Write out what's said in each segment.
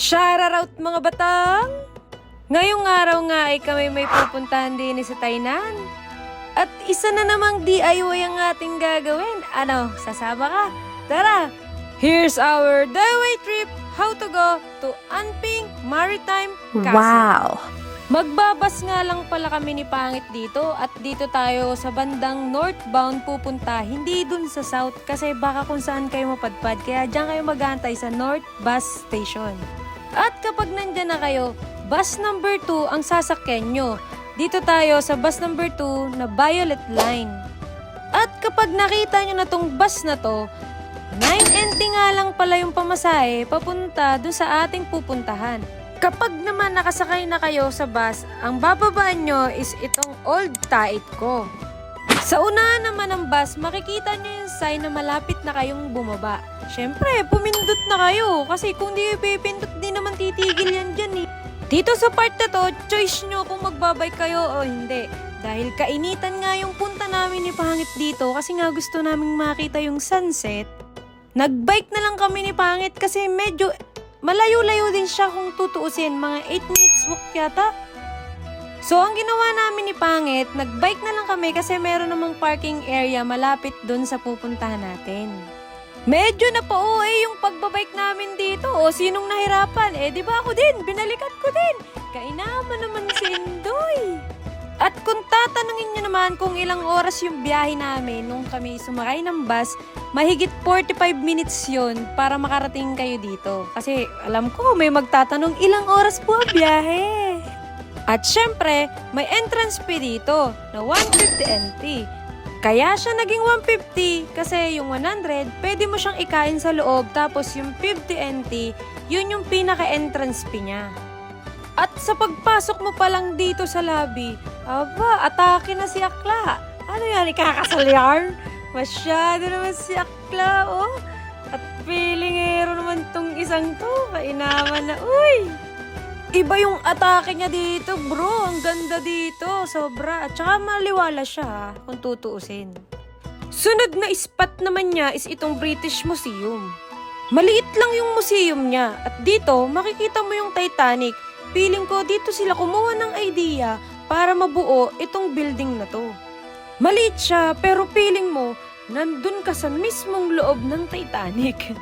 Shoutout mga batang! Ngayong araw nga ay kami may pupuntahan din sa Tainan. At isa na namang DIY ang ating gagawin. Ano, sasama ka? Tara! Here's our day-away trip, how to go to Anping Maritime Castle. Wow! Magbabas nga lang pala kami ni Pangit dito at dito tayo sa bandang northbound pupunta, hindi dun sa south kasi baka kung saan kayo mapadpad, kaya dyan kayo mag-aantay sa North Bus Station. At kapag nandyan na kayo, bus number 2 ang sasakyan nyo. Dito tayo sa bus number 2 na Violet Line. At kapag nakita nyo na tong bus na to, 9NT nga lang pala yung pamasahe papunta dun sa ating pupuntahan. Kapag naman nakasakay na kayo sa bus, ang bababaan nyo is itong Old Tait ko. Sa unahan naman ng bus, makikita nyo yung sign na malapit na kayong bumaba. Syempre, pumindot na kayo kasi kung di pipindot, di naman titigil yan dyan eh. Dito sa part na to, choice nyo kung magbabike kayo o hindi. Dahil kainitan nga yung punta namin ni Pangit dito kasi nga gusto naming makita yung sunset. Nagbike na lang kami ni Pangit kasi medyo malayo-layo din siya kung tutuusin, mga 8 minutes walk yata. So, ang ginawa namin ni Pangit, nagbike na lang kami kasi meron namang parking area malapit dun sa pupuntahan natin. Medyo napauwi yung pagbabike namin dito. O, sinong nahirapan? Eh, di ba ako din? Binalikan ko din. Kainaman naman si Indoy. At kung tatanungin nyo naman kung ilang oras yung biyahe namin nung kami sumakay ng bus, mahigit 45 minutes yun para makarating kayo dito. Kasi alam ko may magtatanong ilang oras po ang biyahe. At syempre, may entrance fee dito na 150 NT. Kaya siya naging 150 kasi yung 100, pwede mo siyang ikain sa loob tapos yung 50 NT, yun yung pinaka-entrance fee niya. At sa pagpasok mo pa lang dito sa lobby, aba, atake na si Akla. Ano yan, ikakasal yarn? Masyado naman si Akla, oh. At pilingero naman tong isang to. Kainaman na, uy! Iba yung atake niya dito, bro. Ang ganda dito, sobra. At saka maliwala siya, kung tutuusin. Sunod na spot naman niya is itong British Museum. Maliit lang yung museum niya. At dito, makikita mo yung Titanic. Feeling ko dito sila kumuha ng idea para mabuo itong building na to. Maliit siya pero feeling mo nandun ka sa mismong loob ng Titanic.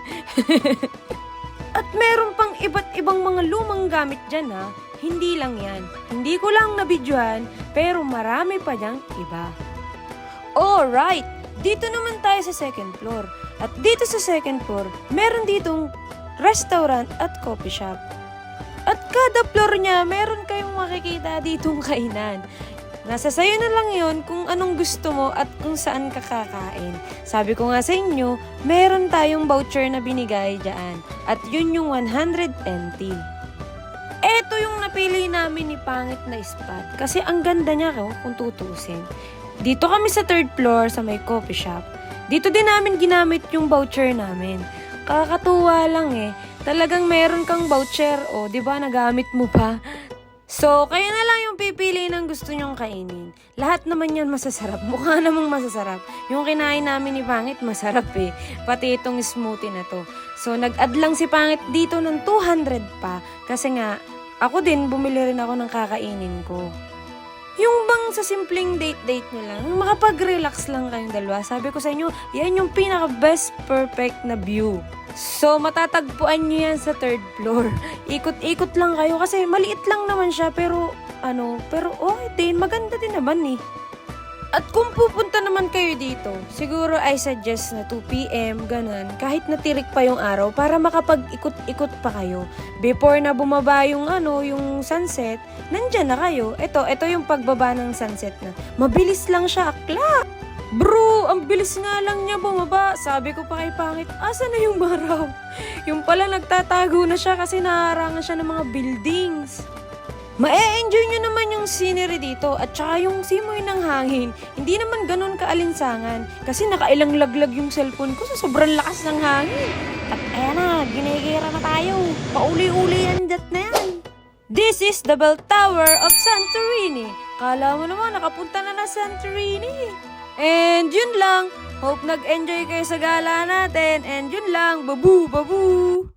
At meron pang iba't ibang mga lumang gamit dyan ha. Hindi lang yan. Hindi ko lang nabidyohan pero marami pa diyang iba. Alright, dito naman tayo sa second floor. At dito sa second floor, meron ditong restaurant at coffee shop. At kada floor niya, meron kayong makikita ditong kainan. Nasa sayo na lang yon kung anong gusto mo at kung saan ka kakain. Sabi ko nga sa inyo, meron tayong voucher na binigay dyan. At yun yung 100 NT. Eto yung napili namin ni Pangit na spot. Kasi ang ganda niya kung tutusin. Dito kami sa third floor sa may coffee shop. Dito din namin ginamit yung voucher namin. Kakatuwa lang eh. Talagang meron kang voucher o, di ba, nagamit mo pa. So, kayo na lang yung pipili ng gusto nyong kainin. Lahat naman yan masasarap. Mukha namang masasarap. Yung kinain namin ni Pangit, masarap eh. Pati itong smoothie na to. So, nag-add lang si Pangit dito ng 200 pa. Kasi nga, ako din, bumili rin ako ng kakainin ko. Yung bang sa simpleng date-date nyo lang, makapag-relax lang kayong dalawa. Sabi ko sa inyo, yan yung pinaka-best perfect na view. So, matatagpuan nyo yan sa third floor. Ikot-ikot lang kayo kasi maliit lang naman siya pero din, maganda din naman eh. At kung pupunta naman kayo dito, siguro I suggest na 2 PM, ganun, kahit natirik pa yung araw para makapag-ikot-ikot pa kayo. Before na bumaba yung yung sunset, nandyan na kayo. Ito yung pagbaba ng sunset na. Mabilis lang siya, Akla. Bro, ang bilis nga lang niya bumaba. Sabi ko pa kay Pangit, asa na yung maraw? Yung pala nagtatago na siya kasi naharangan siya ng mga buildings. Ma-enjoy nyo naman yung scenery dito at saka yung simoy ng hangin. Hindi naman ganun kaalinsangan kasi nakailang laglag yung cellphone ko sa sobrang lakas ng hangin. At ayan na, ginigera na tayo. Pauli-uli yan dat na yan. This is the bell tower of Santorini. Kala mo naman nakapunta na Santorini. And yun lang. Hope nag-enjoy kayo sa gala natin. And yun lang. Babu, babu!